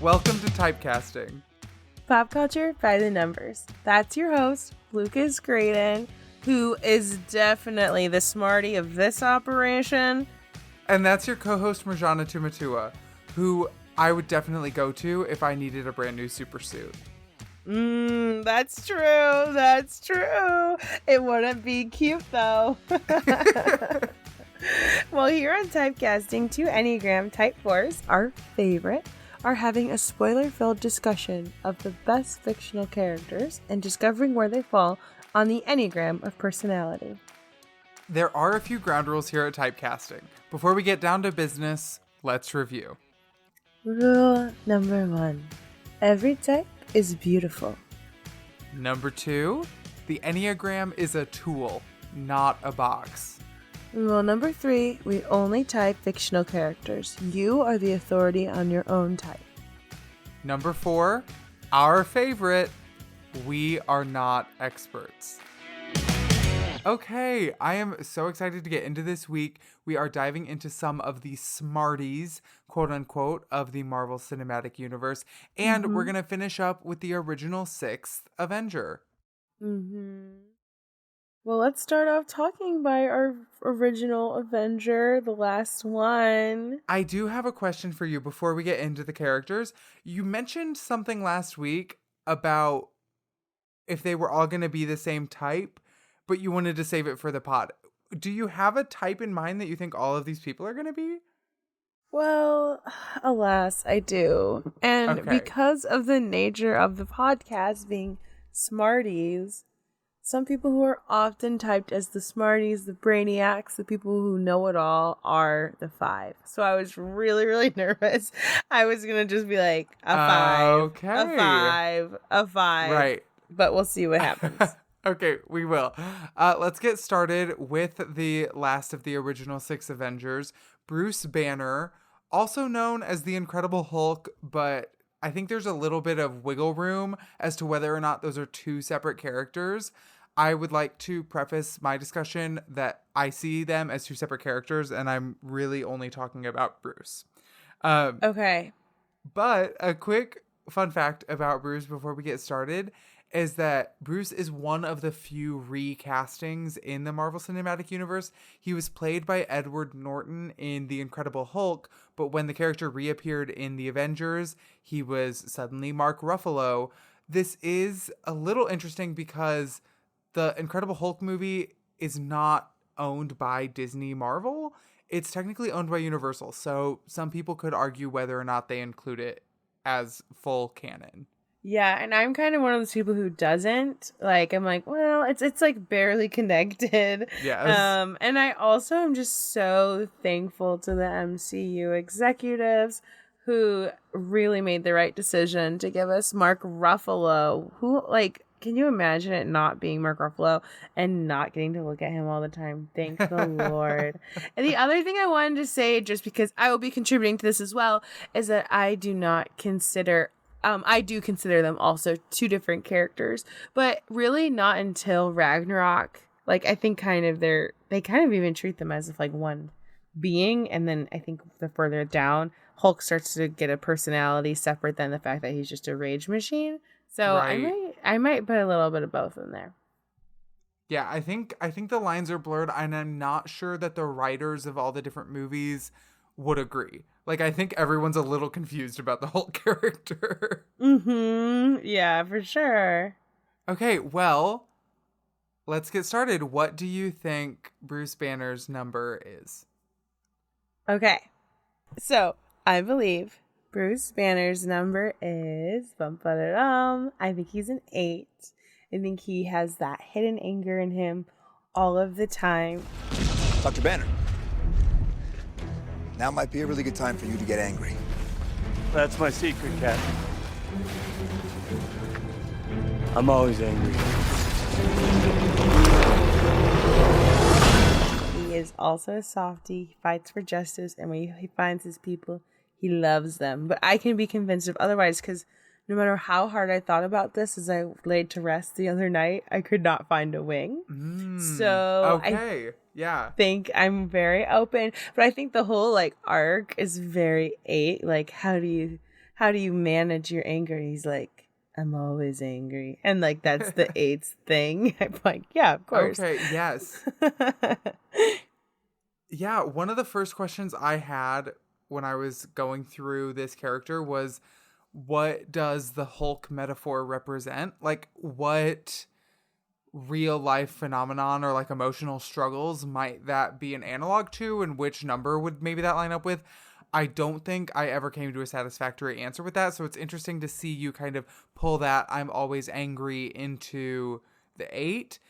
Welcome to Typecasting. Pop culture by the numbers. That's your host, Lucas Graydon, who is definitely the smarty of this operation. And that's your co-host, Murjanatu, who I would definitely go to if I needed a brand new supersuit. That's true. That's true. It wouldn't be cute, though. Well, here on Typecasting, two Enneagram Type 4s, our favorite, are having a spoiler-filled discussion of the best fictional characters and discovering where they fall on the Enneagram of personality. There are a few ground rules here at Typecasting. Before we get down to business, let's review. Rule number 1. Every type is beautiful. Number 2, the Enneagram is a tool, not a box. Rule number 3, we only type fictional characters. You are the authority on your own type. Number 4, our favorite, we are not experts. Okay, I am so excited to get into this week. We are diving into some of the Smarties, quote unquote, of the Marvel Cinematic Universe. And we're going to finish up with the original 6th Avenger. Well, let's start off talking by our original Avenger, the last one. I do have a question for you before we get into the characters. You mentioned something last week about if they were all going to be the same type, but you wanted to save it for the pod. Do you have a type in mind that you think all of these people are going to be? Well, alas, I do. And because of the nature of the podcast being Smarties, some people who are often typed as the Smarties, the Brainiacs, the people who know it all are the 5. So I was really, really nervous. I was going to just be like, a 5, a 5. Right. But we'll see what happens. Okay, we will. Let's get started with the last of the original 6 Avengers, Bruce Banner, also known as the Incredible Hulk, but I think there's a little bit of wiggle room as to whether or not those are two separate characters. I would like to preface my discussion that I see them as two separate characters, and I'm really only talking about Bruce. Okay. But a quick fun fact about Bruce before we get started is that Bruce is one of the few recastings in the Marvel Cinematic Universe. He was played by Edward Norton in The Incredible Hulk, but when the character reappeared in The Avengers, he was suddenly Mark Ruffalo. This is a little interesting because the Incredible Hulk movie is not owned by Disney Marvel. It's technically owned by Universal, so some people could argue whether or not they include it as full canon. Yeah, and I'm kind of one of those people who doesn't. Like, I'm like, well, it's like barely connected. Yes. And I also am just so thankful to the MCU executives who really made the right decision to give us Mark Ruffalo, who, like, can you imagine it not being Mark Ruffalo and not getting to look at him all the time? Thank the Lord. And the other thing I wanted to say, just because I will be contributing to this as well, is that I do consider them also two different characters, but really not until Ragnarok. Like, I think they kind of even treat them as if like one being. And then I think the further down, Hulk starts to get a personality separate than the fact that he's just a rage machine. So right. I might put a little bit of both in there. Yeah, I think the lines are blurred, and I'm not sure that the writers of all the different movies would agree. Like, I think everyone's a little confused about the Hulk character. Yeah, for sure. Okay, well, let's get started. What do you think Bruce Banner's number is? Okay, so I believe Bruce Banner's number is, I think he's an 8. I think he has that hidden anger in him all of the time. Dr. Banner, now might be a really good time for you to get angry. That's my secret, Captain. I'm always angry. He is also a softie. He fights for justice, and when he finds his people, he loves them. But I can be convinced of otherwise, because no matter how hard I thought about this as I laid to rest the other night, I could not find a wing. So I think I'm very open. But I think the whole like arc is very 8. Like, how do how do you manage your anger? And he's like, I'm always angry. And like, that's the AIDS thing. I'm like, yeah, of course. Okay, yes. Yeah, one of the first questions I had when I was going through this character was, what does the Hulk metaphor represent? Like, what real life phenomenon or like emotional struggles might that be an analog to, and which number would maybe that line up with? I don't think I ever came to a satisfactory answer with that. So it's interesting to see you kind of pull that I'm always angry into the 8.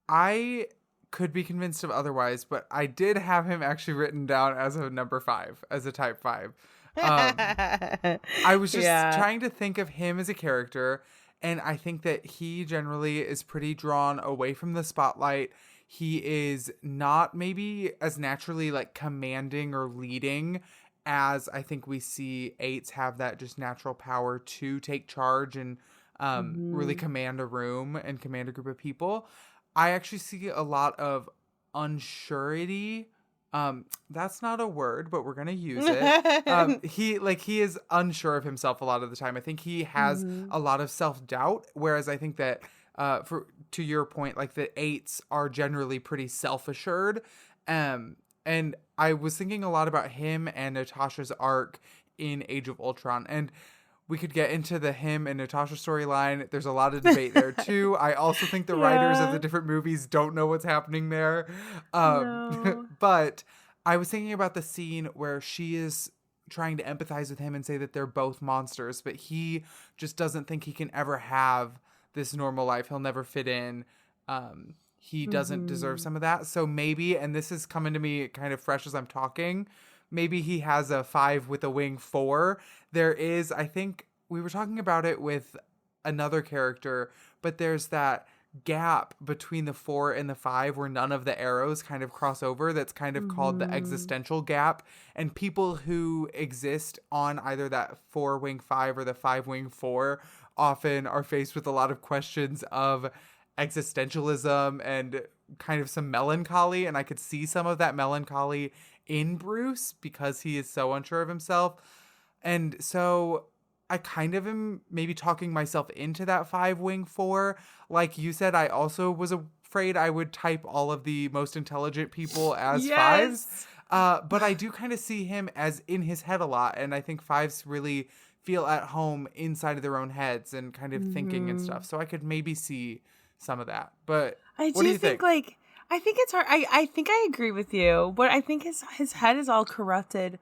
I could be convinced of otherwise, but I did have him actually written down as a number 5, as a type 5. I was just trying to think of him as a character, and I think that he generally is pretty drawn away from the spotlight. He is not maybe as naturally like commanding or leading as I think we see 8s have that just natural power to take charge and really command a room and command a group of people. I actually see a lot of unsurety. That's not a word, but we're gonna use it. He is unsure of himself a lot of the time. I think he has a lot of self-doubt, whereas I think that to your point, like the 8s are generally pretty self-assured. And I was thinking a lot about him and Natasha's arc in Age of Ultron, and we could get into the him and Natasha storyline. There's a lot of debate there too. I also think the writers of the different movies don't know what's happening there. No. But I was thinking about the scene where she is trying to empathize with him and say that they're both monsters, but he just doesn't think he can ever have this normal life. He'll never fit in. He doesn't deserve some of that. So maybe, and this is coming to me kind of fresh as I'm talking, maybe he has a 5 with a wing 4. There is, I think we were talking about it with another character, but there's that gap between the 4 and the 5 where none of the arrows kind of cross over. That's kind of called the existential gap. And people who exist on either that 4 wing 5 or the 5 wing 4 often are faced with a lot of questions of existentialism and kind of some melancholy. And I could see some of that melancholy in Bruce because he is so unsure of himself. And so I kind of am maybe talking myself into that 5 wing 4. Like you said, I also was afraid I would type all of the most intelligent people as 5s. But I do kind of see him as in his head a lot. And I think 5s really feel at home inside of their own heads and kind of thinking and stuff. So I could maybe see some of that. But what do you think? Like, I think it's hard. I think I agree with you, but I think his head is all corrupted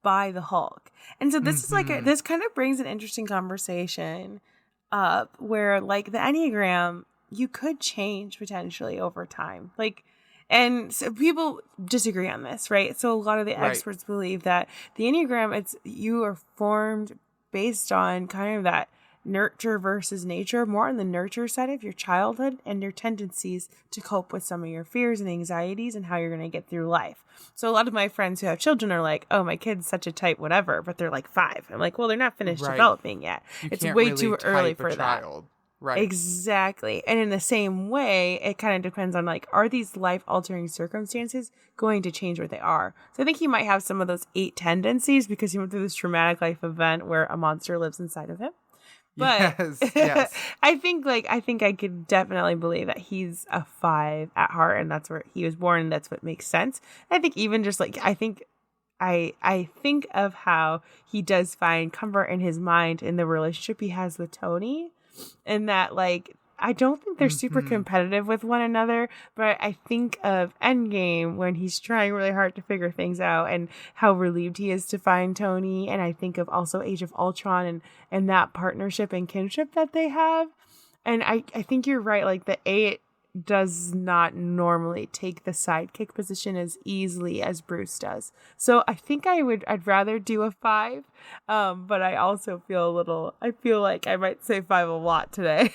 by the Hulk. And so this is like, this kind of brings an interesting conversation up where like the Enneagram, you could change potentially over time. Like, and so people disagree on this, right? So a lot of the experts believe that the Enneagram, you are formed based on kind of that nurture versus nature, more on the nurture side of your childhood and your tendencies to cope with some of your fears and anxieties and how you're going to get through life. So a lot of my friends who have children are like, oh, my kid's such a type whatever, but they're like 5. I'm like, well, they're not finished developing yet. It's way really too early for that. Right. Exactly. And in the same way, it kind of depends on like, are these life-altering circumstances going to change what they are? So I think he might have some of those 8 tendencies because he went through this traumatic life event where a monster lives inside of him. But yes. I think I could definitely believe that he's a 5 at heart, and that's where he was born, and that's what makes sense. I think even just like I think of how he does find comfort in his mind in the relationship he has with Tony, and that like I don't think they're super competitive with one another, but I think of Endgame when he's trying really hard to figure things out and how relieved he is to find Tony. And I think of also Age of Ultron and that partnership and kinship that they have. And I think you're right. Like the 8 does not normally take the sidekick position as easily as Bruce does. So I think I'd rather do a 5. But I also feel I feel like I might say 5 a lot today.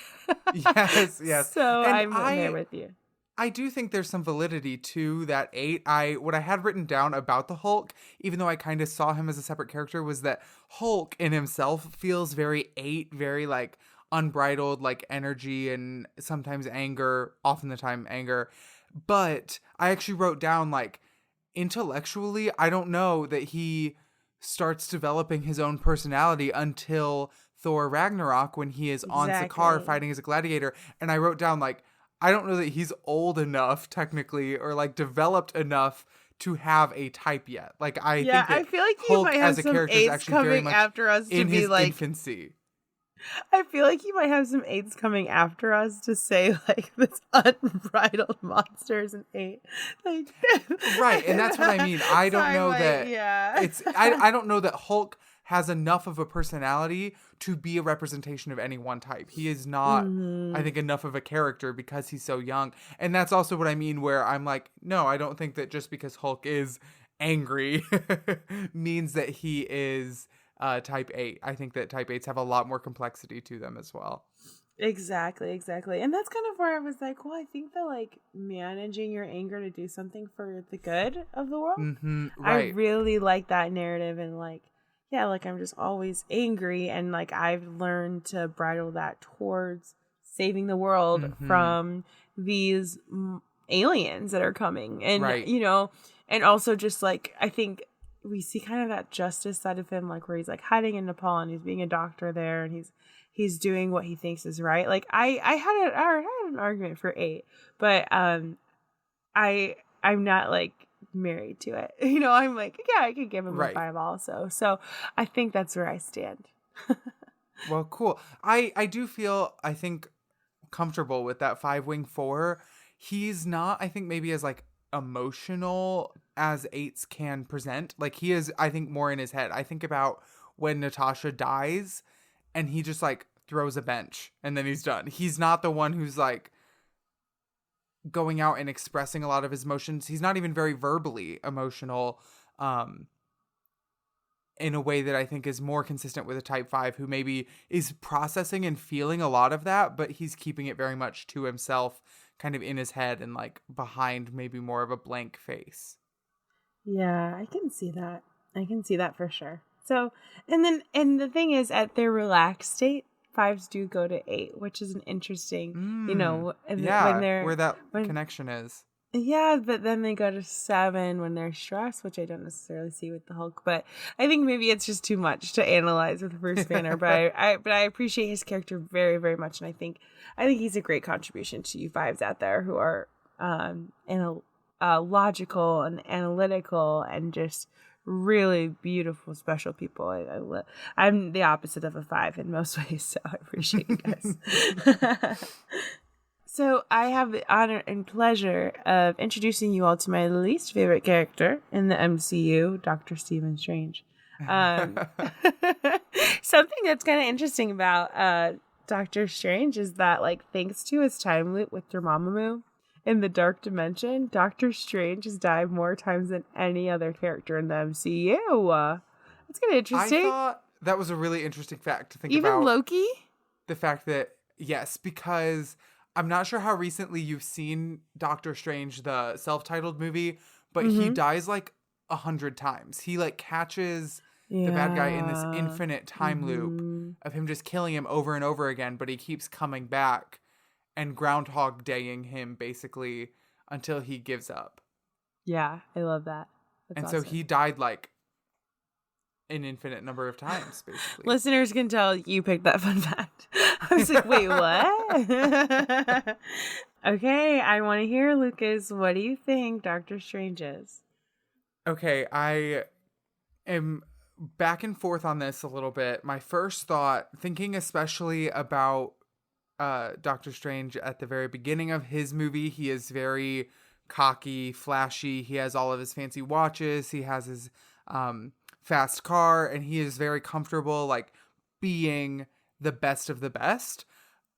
Yes. So And I'm there with you. I do think there's some validity to that 8. What I had written down about the Hulk, even though I kind of saw him as a separate character, was that Hulk in himself feels very 8, very like unbridled, like energy and sometimes anger, often the time anger. But I actually wrote down like intellectually, I don't know that he starts developing his own personality until Thor Ragnarok, when he is on Sakaar fighting as a gladiator. And I wrote down, like, I don't know that he's old enough technically, or like developed enough to have a type yet. Like, I think that I feel like he Hulk might have as a some character is aids actually very coming much after us to in be his like infancy. I feel like he might have some aides coming after us to say like this unbridled monsters and eight. Like, right, and that's what I mean. I don't know that yeah. it's I don't know that Hulk has enough of a personality to be a representation of any one type. He is not, I think, enough of a character because he's so young. And that's also what I mean, where I'm like, no, I don't think that just because Hulk is angry means that he is type 8. I think that type 8s have a lot more complexity to them as well. Exactly. And that's kind of where I was like, well, I think that like managing your anger to do something for the good of the world. Right. I really like that narrative, and like, yeah, like I'm just always angry, and like I've learned to bridle that towards saving the world from these aliens that are coming. And, you know, and also just like, I think we see kind of that justice side of him, like where he's like hiding in Nepal and he's being a doctor there, and he's doing what he thinks is right. Like I had an argument for 8, but I'm not like married to it. You know, I'm like, yeah, I could give him a 5 also. So I think that's where I stand. Well, cool. I do feel, I think, comfortable with that 5-wing 4. He's not, I think, maybe as like emotional as 8s can present. Like, he is, I think, more in his head. I think about when Natasha dies and he just like throws a bench and then he's done. He's not the one who's like going out and expressing a lot of his emotions. He's not even very verbally emotional in a way that I think is more consistent with a type 5, who maybe is processing and feeling a lot of that, but he's keeping it very much to himself, kind of in his head and like behind maybe more of a blank face. Yeah, I can see that. I can see that for sure. So, and the thing is, at their relaxed state, 5s do go to 8, which is an interesting, you know, when they're, where that connection is. Yeah, but then they go to 7 when they're stressed, which I don't necessarily see with the Hulk. But I think maybe it's just too much to analyze with Bruce Banner. But I appreciate his character very, very much, and I think he's a great contribution to you 5s out there who are logical and analytical and just really beautiful, special people. I'm the opposite of a 5 in most ways, so I appreciate you guys. So I have the honor and pleasure of introducing you all to my least favorite character in the MCU, Dr. Stephen Strange. Something that's kind of interesting about Dr. Strange is that, like, thanks to his time loop with Dormammu in the Dark Dimension, Dr. Strange has died more times than any other character in the MCU. That's kind of interesting. I thought that was a really interesting fact to think about. Even Loki? The fact that, yes, because I'm not sure how recently you've seen Doctor Strange, the self-titled movie, but he dies like 100 times. He like catches the bad guy in this infinite time loop of him just killing him over and over again, but he keeps coming back and Groundhog Daying him basically until he gives up. Yeah, I love that. That's awesome. So he died like an infinite number of times, basically. Listeners can tell you picked that fun fact. I was like, wait, what? Okay, I want to hear, Lucas. What do you think Doctor Strange is? Okay, I am back and forth on this a little bit. My first thought, thinking especially about Doctor Strange at the very beginning of his movie, he is very cocky, flashy. He has all of his fancy watches. He has his fast car, and he is very comfortable like being the best of the best.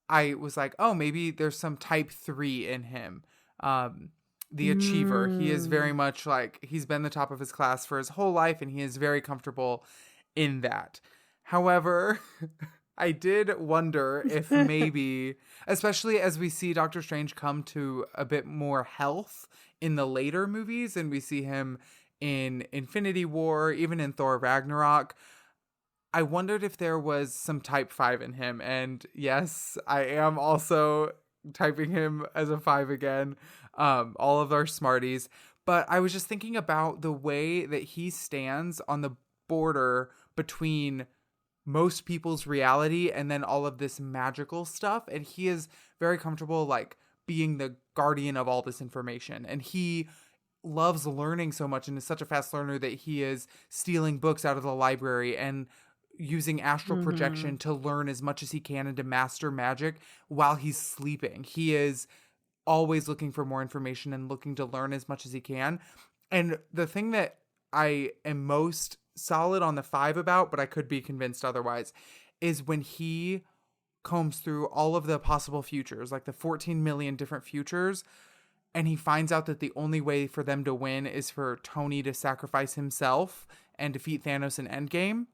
I was like, oh, maybe there's some type 3 in him. The achiever. He is very much like, he's been the top of his class for his whole life, and he is very comfortable in that. However, I did wonder if maybe, especially as we see Doctor Strange come to a bit more health in the later movies, and we see him in Infinity War, even in Thor Ragnarok, I wondered if there was some type 5 in him. And yes, I am also typing him as a 5 again. All of our Smarties. But I was just thinking about the way that he stands on the border between most people's reality and then all of this magical stuff. And he is very comfortable, like, being the guardian of all this information. And he loves learning so much and is such a fast learner that he is stealing books out of the library and using astral projection to learn as much as he can and to master magic while he's sleeping. He is always looking for more information and looking to learn as much as he can. And the thing that I am most solid on the 5 about, but I could be convinced otherwise, is when he combs through all of the possible futures, like the 14 million different futures, and he finds out that the only way for them to win is for Tony to sacrifice himself and defeat Thanos in Endgame.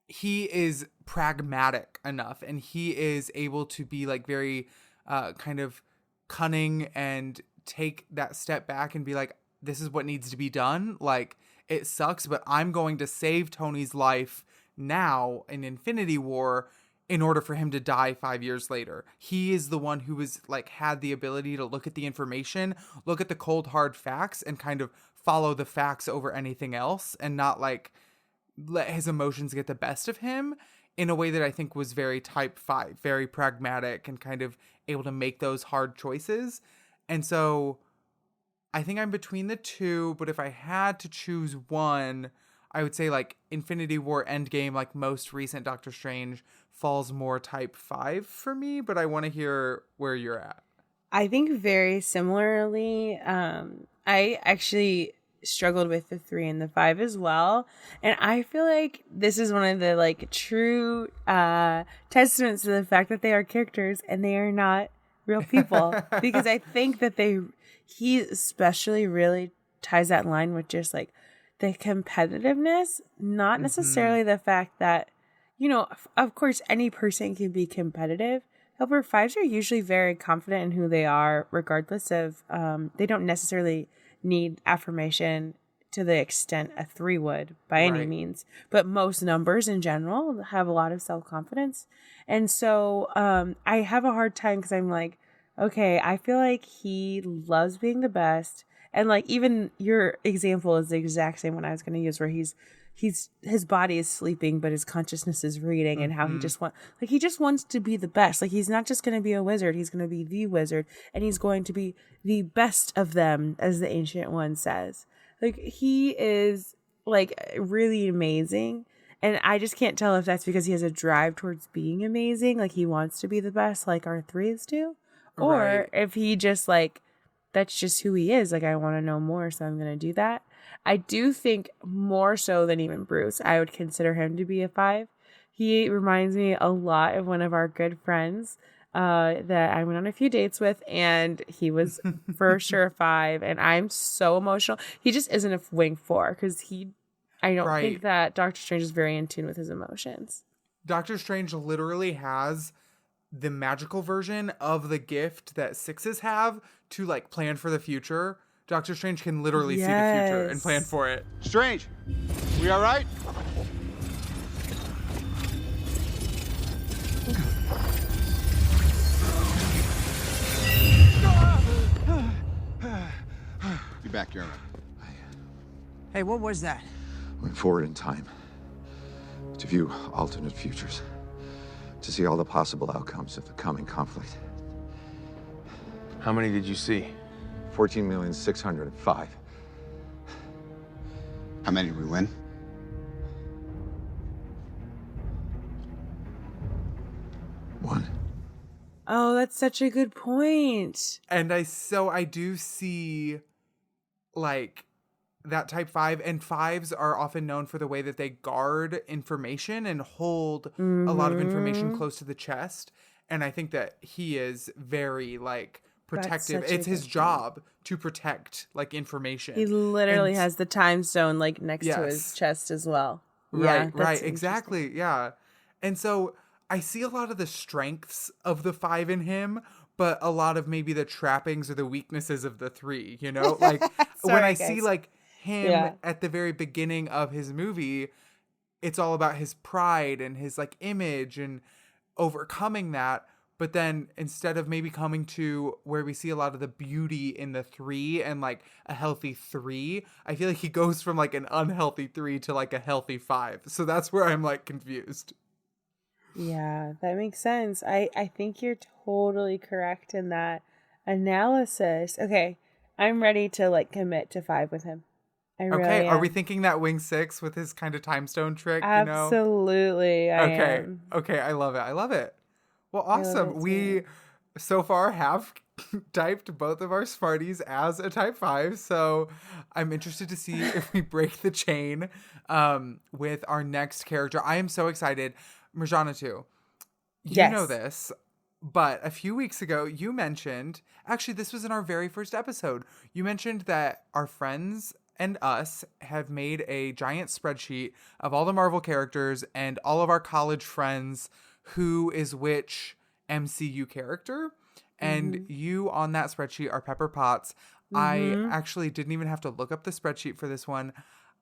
He is pragmatic enough, and he is able to be like very kind of cunning and take that step back and be like, this is what needs to be done. Like, it sucks, but I'm going to save Tony's life now in Infinity War in order for him to die 5 years later. He is the one who was like had the ability to look at the information, look at the cold hard facts, and kind of follow the facts over anything else, and not like let his emotions get the best of him, in a way that I think was very type 5, very pragmatic and kind of able to make those hard choices. And so I think I'm between the two, but if I had to choose one, I would say like Infinity War Endgame, like most recent Doctor Strange, falls more type 5 for me, but I want to hear where you're at. I think very similarly. I actually struggled with the 3 and the 5 as well. And I feel like this is one of the like true testaments to the fact that they are characters and they are not real people. Because I think that he especially really ties that line with just like the competitiveness, not necessarily the fact that, you know, of course, any person can be competitive. However, 5s are usually very confident in who they are, regardless of, they don't necessarily need affirmation to the extent a 3 would by any means. But most numbers in general have a lot of self-confidence. And so I have a hard time because I'm like, okay, I feel like he loves being the best. And like even your example is the exact same one I was going to use, where his body is sleeping, but his consciousness is reading, and how he just wants to be the best. Like, he's not just going to be a wizard. He's going to be the wizard, and he's going to be the best of them, as the Ancient One says. Like, he is like really amazing. And I just can't tell if that's because he has a drive towards being amazing. Like, he wants to be the best, like our 3s do, or if he just like, that's just who he is. Like, I want to know more, so I'm going to do that. I do think more so than even Bruce, I would consider him to be a 5. He reminds me a lot of one of our good friends that I went on a few dates with, and he was for sure a 5. And I'm so emotional. He just isn't a wing 4 because I don't think that Doctor Strange is very in tune with his emotions. Doctor Strange literally has the magical version of the gift that 6s have to like plan for the future. Doctor Strange can literally see the future and plan for it. Strange, we all right? Be back, you're all right. Hey, what was that? Went forward in time to view alternate futures, to see all the possible outcomes of the coming conflict. How many did you see? 14,605,000. How many did we win? One. Oh, that's such a good point. And I do see like that type 5, and 5s are often known for the way that they guard information and hold a lot of information close to the chest. And I think that he is very like protective. It's his job to protect like information. He literally has the time stone like next to his chest as well. Right, exactly. Yeah. And so I see a lot of the strengths of the 5 in him, but a lot of maybe the trappings or the weaknesses of the 3, you know? Like when I see like him at the very beginning of his movie, it's all about his pride and his like image and overcoming that. But then instead of maybe coming to where we see a lot of the beauty in the 3 and like a healthy 3, I feel like he goes from like an unhealthy 3 to like a healthy 5. So that's where I'm like confused. Yeah, that makes sense. I think you're totally correct in that analysis. Okay, I'm ready to like commit to 5 with him. I really Okay, are we am. thinking that wing 6 with his kind of time stone trick, you know? Absolutely, I Okay. am. Okay, I love it. I love it. Well, I love awesome. it We too. so far have typed both of our Smarties as a type 5, so I'm interested to see if we break the chain with our next character. I am so excited. Murjanatu, you know Yes. this, but a few weeks ago you mentioned, actually this was in our very first episode, you mentioned that our friends and us have made a giant spreadsheet of all the Marvel characters and all of our college friends who is which MCU character. And you on that spreadsheet are Pepper Potts. I Mm-hmm. actually didn't even have to look up the spreadsheet for this one.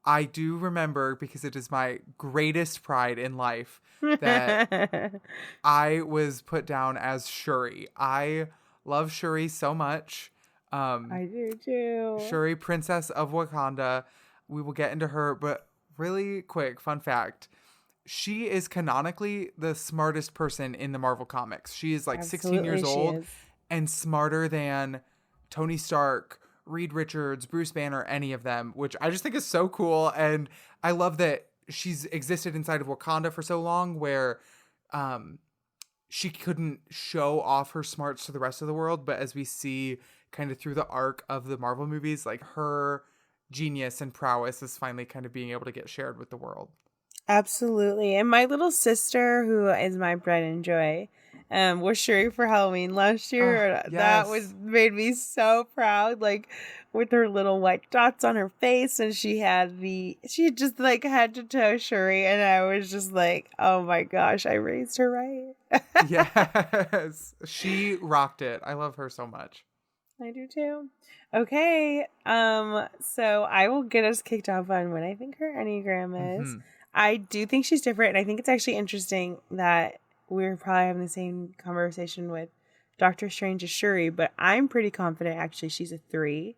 I do remember, because it is my greatest pride in life, that I was put down as Shuri. I love Shuri so much. I do too. Shuri, Princess of Wakanda. We will get into her, but really quick, fun fact. She is canonically the smartest person in the Marvel comics. She is like 16 years Absolutely, she old is. and smarter than Tony Stark, Reed Richards, Bruce Banner, any of them, which I just think is so cool. And I love that she's existed inside of Wakanda for so long, where she couldn't show off her smarts to the rest of the world. But as we see kind of through the arc of the Marvel movies, like her genius and prowess is finally kind of being able to get shared with the world. Absolutely. And my little sister, who is my pride and joy, was Shuri for Halloween last year. Oh, That yes. made me so proud. Like with her little white dots on her face, and she had just like head to toe Shuri, and I was just like, oh my gosh, I raised her right. Yes. She rocked it. I love her so much. I do too. Okay. So I will get us kicked off on what I think her Enneagram is. Mhm. I do think she's different, and I think it's actually interesting that we're probably having the same conversation with Doctor Strange as Shuri, but I'm pretty confident actually she's a 3.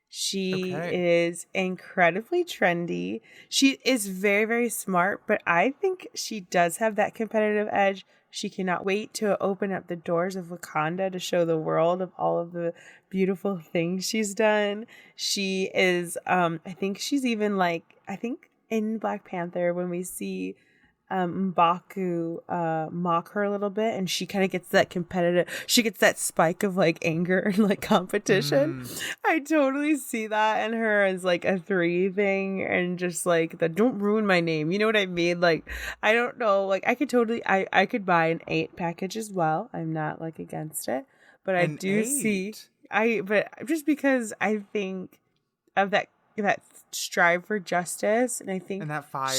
She Okay. is incredibly trendy. She is very, very smart, but I think she does have that competitive edge. She cannot wait to open up the doors of Wakanda to show the world of all of the beautiful things she's done. She is, I think she's even like, I think in Black Panther, when we see M'Baku mock her a little bit, and she kind of gets that competitive, she gets that spike of like anger and like competition. I totally see that in her as like a 3 thing, and just like the don't ruin my name, you know what I mean? Like I don't know, like I could totally, I could buy an 8 package as well. I'm not like against it, but I An do see 8? but just because I think of that strive for justice, and I think And that fire.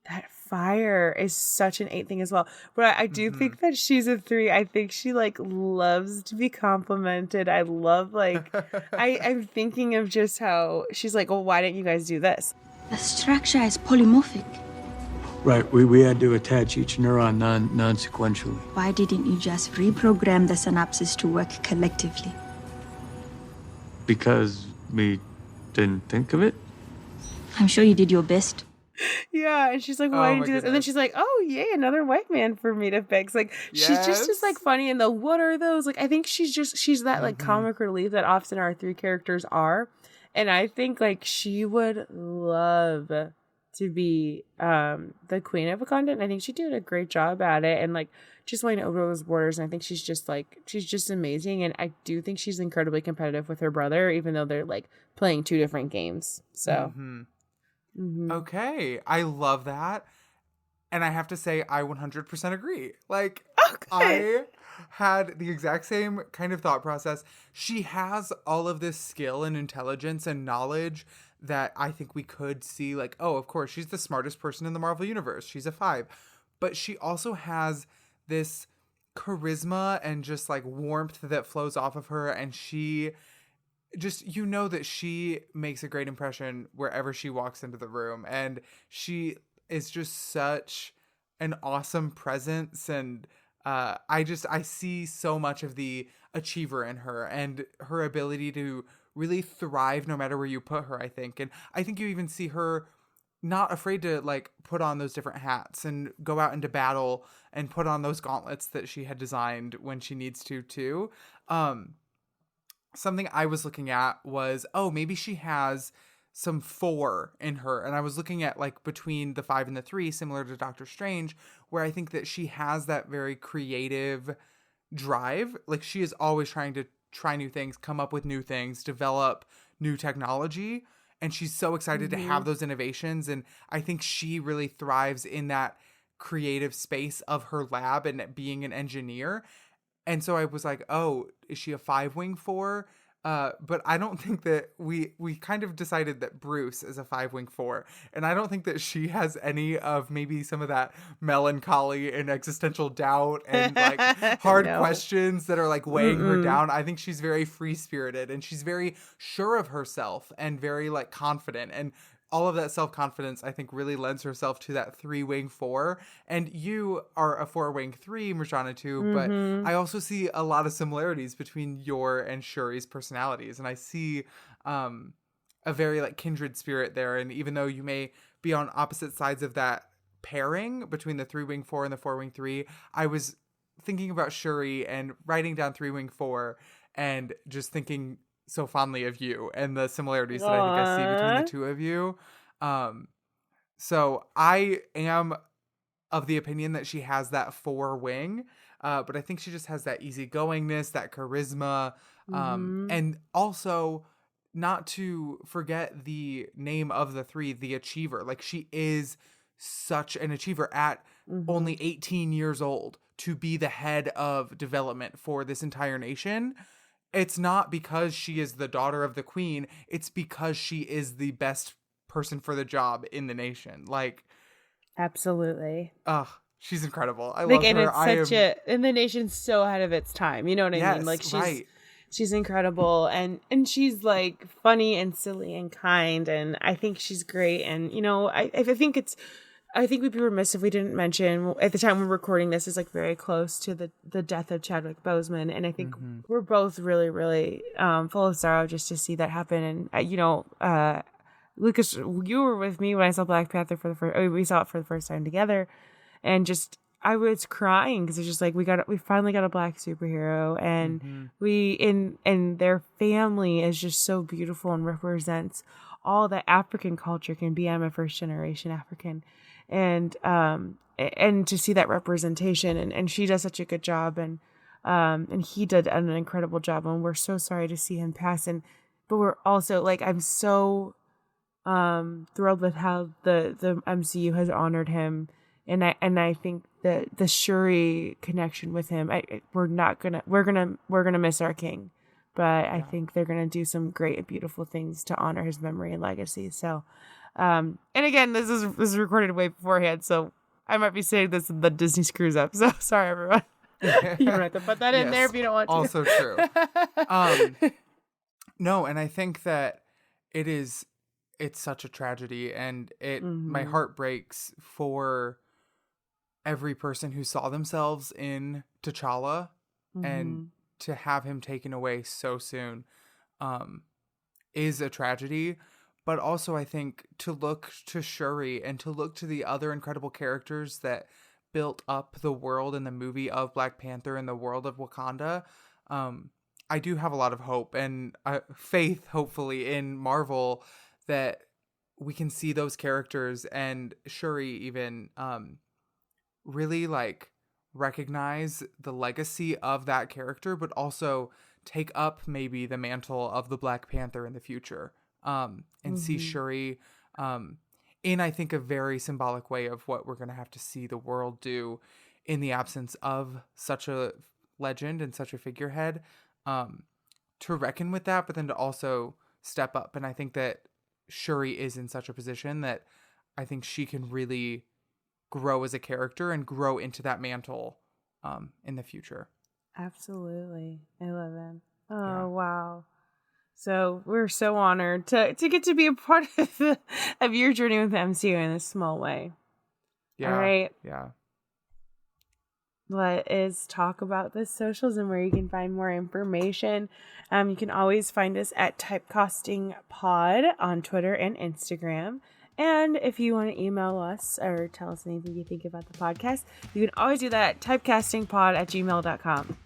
that fire is such an 8 thing as well. But I do think that she's a 3. I think she like loves to be complimented. I love like I'm thinking of just how she's like, well, why didn't you guys do this? The structure is polymorphic. Right, we had to attach each neuron non-sequentially. Why didn't you just reprogram the synapses to work collectively? Because we didn't think of it? I'm sure you did your best. Yeah, and she's like, why Oh didn't my you do this? And then goodness. she's like, oh yay, another white man for me to fix. Like she's just as like Yes. funny, and the what are those? Like I think she's that like comic relief that often our 3 characters are. And I think like she would love to be the queen of Wakanda, and I think she did a great job at it, and like just went over those borders. And I think she's just amazing, and I do think she's incredibly competitive with her brother, even though they're like playing 2 different games. So Okay. I love that. And I have to say, I 100% agree. Like, I had the exact same kind of thought process. She has all of this skill and intelligence and knowledge that I think we could see, like, oh, of course, she's the smartest person in the Marvel Universe. She's a 5. But she also has this charisma and just like warmth that flows off of her. And she just, you know, that she makes a great impression wherever she walks into the room. And she is just such an awesome presence. And I see so much of the achiever in her and her ability to really thrive no matter where you put her, I think. And I think you even see her not afraid to like put on those different hats and go out into battle and put on those gauntlets that she had designed when she needs to too. Something I was looking at was, oh, maybe she has some 4 in her. And I was looking at like between the 5 and the 3, similar to Doctor Strange, where I think that she has that very creative drive. Like she is always trying to try new things, come up with new things, develop new technology. And she's so excited to have those innovations. And I think she really thrives in that creative space of her lab and being an engineer. And so I was like, oh, is she a 5-wing 4? But I don't think that we kind of decided that Bruce is a 5-wing 4. And I don't think that she has any of maybe some of that melancholy and existential doubt and like hard questions that are like weighing her down. I think she's very free-spirited and she's very sure of herself and very like confident. And all of that self-confidence, I think, really lends herself to that 3-wing 4. And you are a 4-wing 3, Murjanatu, but I also see a lot of similarities between your and Shuri's personalities. And I see a very like kindred spirit there. And even though you may be on opposite sides of that pairing between the 3-wing 4 and the 4-wing 3, I was thinking about Shuri and writing down 3-wing 4 and just thinking so fondly of you and the similarities that I think I see between the two of you. So I am of the opinion that she has that 4-wing, but I think she just has that easygoingness, that charisma, and also not to forget the name of the 3, the achiever. Like she is such an achiever at only 18 years old to be the head of development for this entire nation. It's not because she is the daughter of the queen. It's because she is the best person for the job in the nation. Like, absolutely. She's incredible. I love and her. It's and the nation's so ahead of its time. You know what I mean? Like she's incredible and she's like funny and silly and kind. And I think she's great. And, you know, I think we'd be remiss if we didn't mention at the time we're recording this is like very close to the death of Chadwick Boseman. And I think we're both really, really full of sorrow just to see that happen. And, you know, Lucas, you were with me when I saw Black Panther we saw it for the first time together. And just, I was crying because it's just like, we finally got a Black superhero and and their family is just so beautiful and represents all that African culture can be. I'm a first generation African. And to see that representation and she does such a good job and he did an incredible job and we're so sorry to see him pass but we're also like I'm so thrilled with how the MCU has honored him and I think that the Shuri connection with him we're gonna miss our king but I think they're gonna do some great and beautiful things to honor his memory and legacy. So and again, this is recorded way beforehand, so I might be saying this in the Disney screws up. So sorry, everyone. You don't have to put that in there if you don't want to. Also true. No, and I think that it's such a tragedy, and my heart breaks for every person who saw themselves in T'Challa, and to have him taken away so soon is a tragedy. But also, I think to look to Shuri and to look to the other incredible characters that built up the world in the movie of Black Panther and the world of Wakanda, I do have a lot of hope and faith, hopefully, in Marvel that we can see those characters and Shuri even really like recognize the legacy of that character, but also take up maybe the mantle of the Black Panther in the future. And see Shuri in, I think, a very symbolic way of what we're going to have to see the world do in the absence of such a legend and such a figurehead, to reckon with that, but then to also step up. And I think that Shuri is in such a position that I think she can really grow as a character and grow into that mantle in the future. Absolutely. I love it. Oh, wow. So we're so honored to get to be a part of your journey with the MCU in a small way. Yeah. All right. Yeah. is talk about the socials and where you can find more information. You can always find us at Typecasting Pod on Twitter and Instagram. And if you want to email us or tell us anything you think about the podcast, you can always do that at typecastingpod@gmail.com.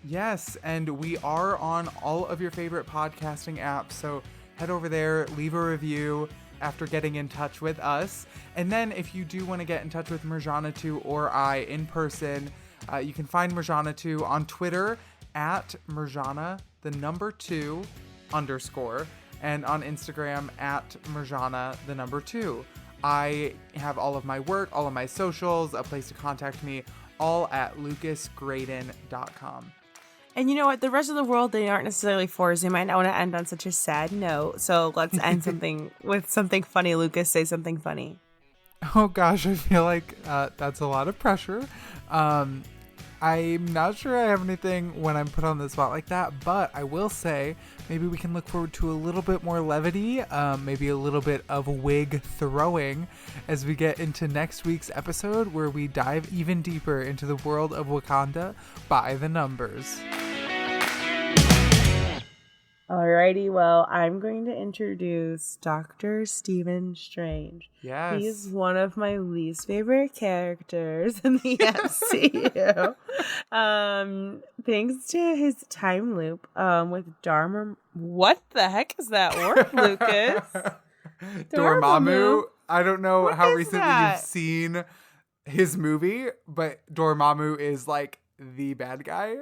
Yes, and we are on all of your favorite podcasting apps, so head over there, leave a review after getting in touch with us. And then if you do want to get in touch with Murjanatu or I in person, you can find Murjanatu on Twitter at Murjana, 2 _ and on Instagram at Murjana, 2. I have all of my work, all of my socials, a place to contact me, all at lucasgraydon.com. And you know what? The rest of the world, they aren't necessarily fours. They might not want to end on such a sad note. So let's end something with something funny. Lucas, say something funny. Oh gosh, I feel like that's a lot of pressure. I'm not sure I have anything when I'm put on the spot like that, but I will say maybe we can look forward to a little bit more levity, maybe a little bit of wig throwing as we get into next week's episode where we dive even deeper into the world of Wakanda by the numbers. Alrighty, well, I'm going to introduce Dr. Stephen Strange. Yes. He's one of my least favorite characters in the MCU. Thanks to his time loop with Dharma. What the heck is that word, Lucas? Dormammu. I don't know What how is recently that? you've seen his movie, but Dormammu is like the bad guy.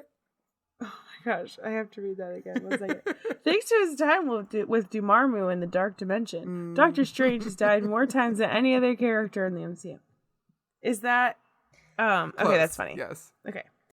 Gosh, I have to read that again. 1 second. Thanks to his time with Dormammu in the Dark Dimension, Doctor Strange has died more times than any other character in the MCU. Is that... Okay, Close. that's funny. Yes. Okay.